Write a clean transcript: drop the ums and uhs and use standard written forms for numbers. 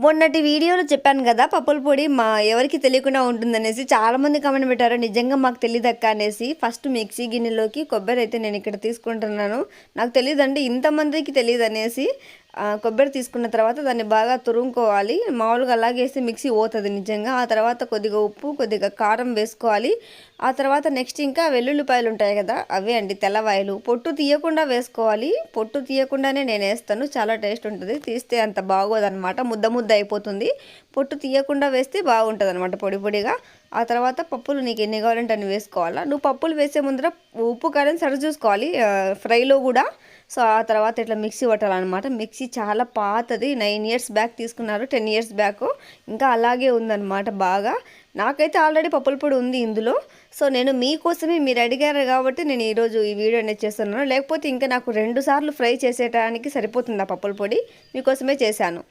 మొన్నటి వీడియోలో చెప్పాను కదా పప్పుల పొడి ఎవరికి తెలియకుండా ఉంటుందనేసి చాలామంది కామెంట్ పెట్టారు. నిజంగా మాకు తెలియదక్క అనేసి. ఫస్ట్ మిక్సీ గిన్నెలోకి కొబ్బరి అయితే నేను ఇక్కడ తీసుకుంటున్నాను. నాకు తెలియదండి ఇంతమందికి తెలియదు అనేసి. కొబ్బరి తీసుకున్న తర్వాత దాన్ని బాగా తురుముకోవాలి. మామూలుగా అలాగేసి మిక్సీ పోతుంది నిజంగా. ఆ తర్వాత కొద్దిగా ఉప్పు, కొద్దిగా కారం వేసుకోవాలి. ఆ తర్వాత నెక్స్ట్ ఇంకా వెల్లుల్లిపాయలు ఉంటాయి కదా, అవే అండి తెల్లవాయలు. పొట్టు తీయకుండా వేసుకోవాలి. పొట్టు తీయకుండానే నేను వేస్తాను, చాలా టేస్ట్ ఉంటుంది. తీస్తే అంత బాగోదన్నమాట, ముద్ద ముద్ద అయిపోతుంది. పొట్టు తీయకుండా వేస్తే బాగుంటుంది అనమాట, పొడి పొడిగా. ఆ తర్వాత పప్పులు నీకు ఎన్ని కావాలంటే అన్ని వేసుకోవాలా. నువ్వు పప్పులు వేసే ముందర ఉప్పు కారం సరి చూసుకోవాలి ఫ్రైలో కూడా. సో ఆ తర్వాత ఇట్లా మిక్సీ పట్టాలన్నమాట. మిక్సీ చాలా పాతది, 9 years బ్యాక్ తీసుకున్నారు, 10 years బ్యాక్. ఇంకా అలాగే ఉందన్నమాట బాగా. నాకైతే ఆల్రెడీ పప్పుల పొడి ఉంది ఇందులో. సో నేను మీకోసమే, మీరు అడిగారు కాబట్టి నేను ఈరోజు ఈ వీడియో అనేది చేస్తున్నాను. లేకపోతే ఇంకా నాకు 2 సార్లు ఫ్రై చేసేటానికి సరిపోతుంది ఆ పప్పుల పొడి. మీకోసమే చేశాను.